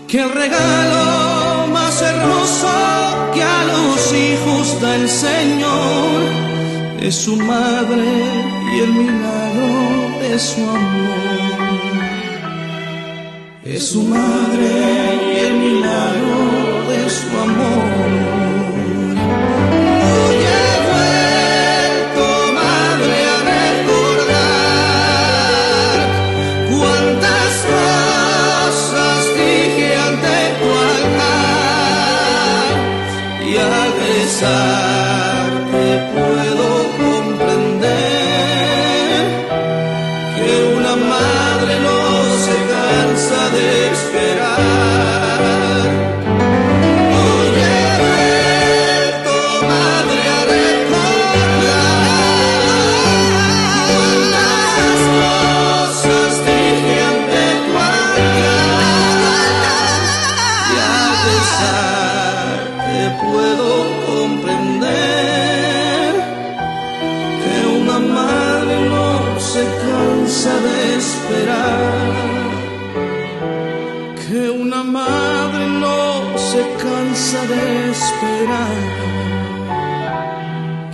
que el regalo más hermoso que a los hijos da el Señor es su madre y el milagro de su amor. Es su madre y el milagro de su amor. Hoy he vuelto, madre, a recordar cuántas cosas dije ante tu altar, y al besarte puedo comprender que una madre no se cansa de esperar. Hoy he vuelto, madre, a recordar cuántas cosas dije ante tu altar, y al besarte puedo comprender que una madre no se cansa de esperar, que una madre no se cansa de esperar,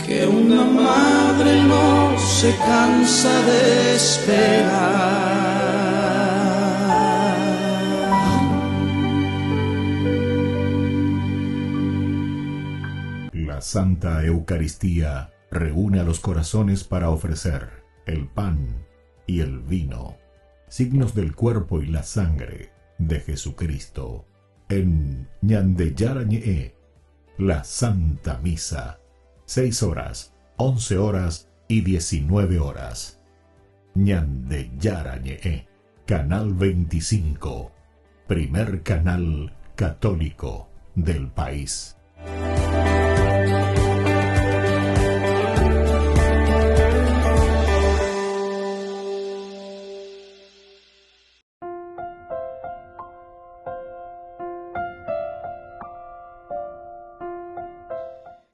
que una madre no se cansa de esperar. La Santa Eucaristía reúne a los corazones para ofrecer el pan y el vino, signos del cuerpo y la sangre de Jesucristo. En Ñande Yarañe, la Santa Misa, 6 horas, 11 horas y 19 horas. Ñande Yarañe, Canal 25, primer canal católico del país.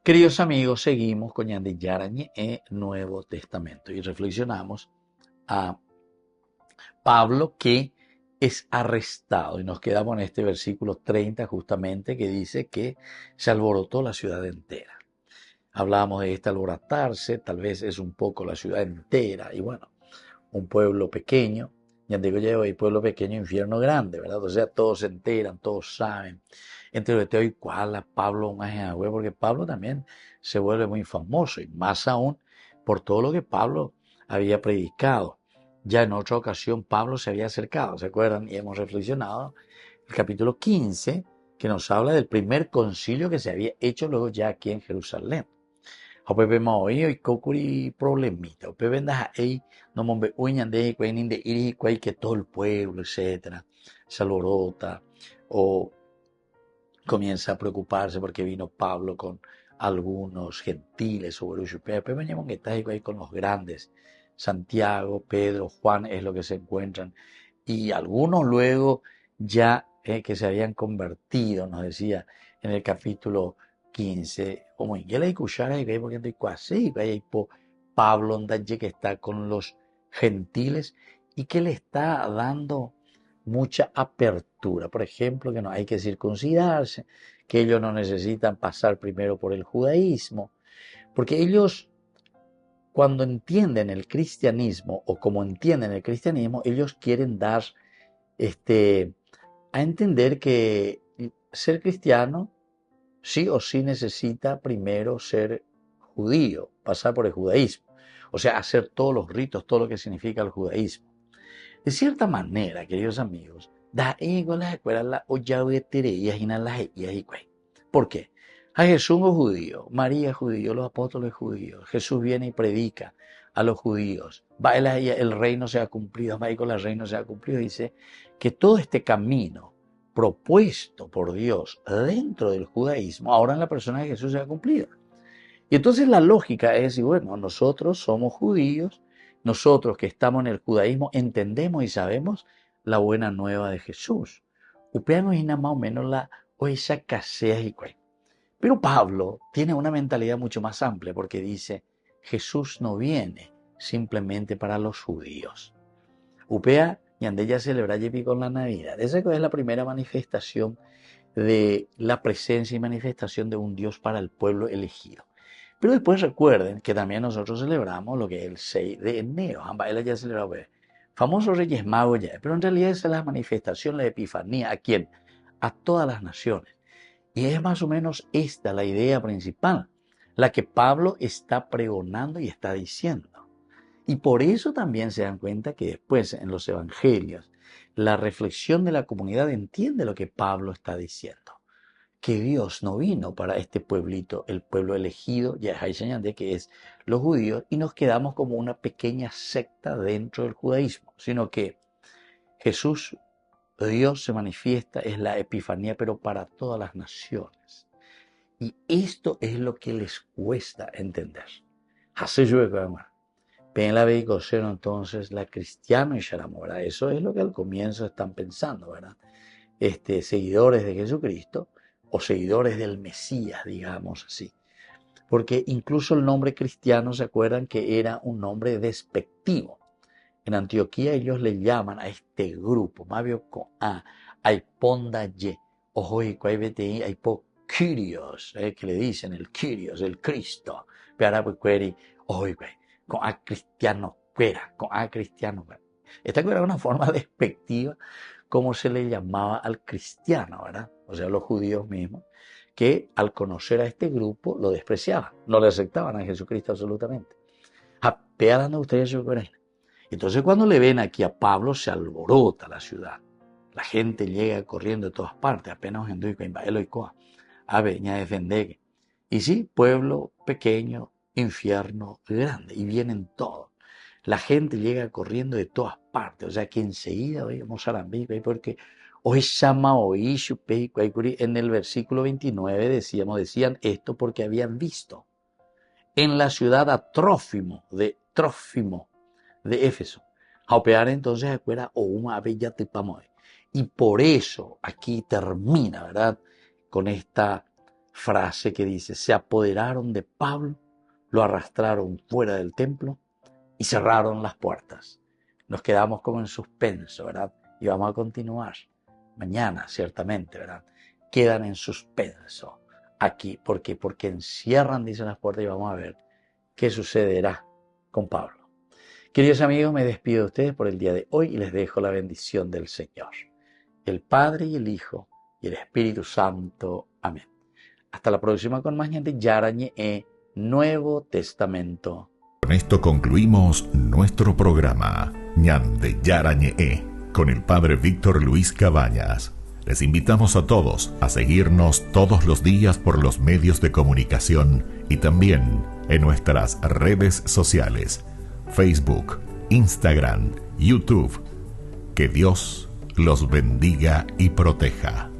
Queridos amigos, seguimos con Ñande Yarañe en Nuevo Testamento y reflexionamos a Pablo que es arrestado y nos quedamos en este versículo 30 justamente que dice que se alborotó la ciudad entera. Hablábamos de este alborotarse, tal vez es un poco la ciudad entera y bueno, un pueblo pequeño, ya digo yo, hay pueblo pequeño, infierno grande, ¿verdad? O sea, todos se enteran, todos saben. Entre los hoy cuál a Pablo un agua, porque Pablo también se vuelve muy famoso y más aún por todo lo que Pablo había predicado. Ya en otra ocasión Pablo se había acercado, ¿se acuerdan? Y hemos reflexionado el capítulo 15 que nos habla del primer concilio que se había hecho luego ya aquí en Jerusalén. Opepe maoi y kokuri problemita. Opepe vendas ahí no mombe uñan de cuenin de iri cuay que todo el pueblo, etcétera, se alborota o comienza a preocuparse porque vino Pablo con algunos gentiles o Pepe veníamos que está ahí con los grandes. Santiago, Pedro, Juan es lo que se encuentran y algunos luego ya que se habían convertido, nos decía en el capítulo 15, como en la cuchara y porque estoy casi y Pablo Ndaye que está con los gentiles y que le está dando mucha apertura. Por ejemplo, que no hay que circuncidarse, que ellos no necesitan pasar primero por el judaísmo, porque ellos, cuando entienden el cristianismo, o como entienden el cristianismo, ellos quieren dar a entender que ser cristiano sí o sí necesita primero ser judío, pasar por el judaísmo, o sea, hacer todos los ritos, todo lo que significa el judaísmo. De cierta manera, queridos amigos, ¿por qué? A Jesús es judío, María es judío, los apóstoles judíos, Jesús viene y predica a los judíos, el reino se ha cumplido, el reino se ha cumplido, dice que todo este camino propuesto por Dios dentro del judaísmo, ahora en la persona de Jesús se ha cumplido. Y entonces la lógica es, y bueno, nosotros somos judíos, nosotros que estamos en el judaísmo entendemos y sabemos la buena nueva de Jesús. Upeano es más o menos la oesa casea y cual. Pero Pablo tiene una mentalidad mucho más amplia porque dice, Jesús no viene simplemente para los judíos. Upea y ande ya celebra Yepi con la Navidad. Esa es la primera manifestación de la presencia y manifestación de un Dios para el pueblo elegido. Pero después recuerden que también nosotros celebramos lo que es el 6 de enero. Él ya celebró famosos Reyes Magos ya. Pero en realidad esa es la manifestación, la epifanía. ¿A quién? A todas las naciones. Y es más o menos esta la idea principal, la que Pablo está pregonando y está diciendo. Y por eso también se dan cuenta que después en los evangelios, la reflexión de la comunidad entiende lo que Pablo está diciendo. Que Dios no vino para este pueblito, el pueblo elegido, ya hay señal de que es los judíos, y nos quedamos como una pequeña secta dentro del judaísmo, sino que Jesús, Dios se manifiesta, es la epifanía, pero para todas las naciones. Y esto es lo que les cuesta entender. Ven la veicosero entonces la cristiano y sharamo, ¿verdad? Eso es lo que al comienzo están pensando, ¿verdad? Seguidores de Jesucristo o seguidores del Mesías, digamos así. Porque incluso el nombre cristiano, ¿se acuerdan que era un nombre despectivo? En Antioquía ellos le llaman a este grupo, Mavio con A, hay pondaye, ojo y cuaibeti, hay po Kyrios, que le dicen el Kyrios, el Cristo, pero pues cueri, ojo y cuay, con A cristiano cuera, con A cristiano cuera. Esta era una forma despectiva como se le llamaba al cristiano, ¿verdad? O sea, los judíos mismos, que al conocer a este grupo lo despreciaban, no le aceptaban a Jesucristo absolutamente. Apeando ustedes su corazón. Entonces cuando le ven aquí a Pablo se alborota la ciudad. La gente llega corriendo de todas partes, apenas en Duico, en Baelo y Coa, a Beña defender. Y sí, pueblo pequeño, infierno grande, y vienen todos. La gente llega corriendo de todas partes, o sea que enseguida vamos a la Biblia, porque hoy en el versículo 29 decían esto porque habían visto en la ciudad a Trófimo de Éfeso. A operar entonces afuera o una bella tepamoe. Y por eso aquí termina, ¿verdad? Con esta frase que dice, se apoderaron de Pablo, lo arrastraron fuera del templo y cerraron las puertas. Nos quedamos como en suspenso, ¿verdad? Y vamos a continuar mañana, ciertamente, ¿verdad? Quedan en suspenso aquí. ¿Por qué? Porque encierran, dicen las puertas, y vamos a ver qué sucederá con Pablo. Queridos amigos, me despido de ustedes por el día de hoy y les dejo la bendición del Señor, el Padre y el Hijo y el Espíritu Santo. Amén. Hasta la próxima con más gente. Yarañe Nuevo Testamento. Con esto concluimos nuestro programa Ñande Yarañe con el Padre Víctor Luis Cabañas. Les invitamos a todos a seguirnos todos los días por los medios de comunicación y también en nuestras redes sociales, Facebook, Instagram, YouTube. Que Dios los bendiga y proteja.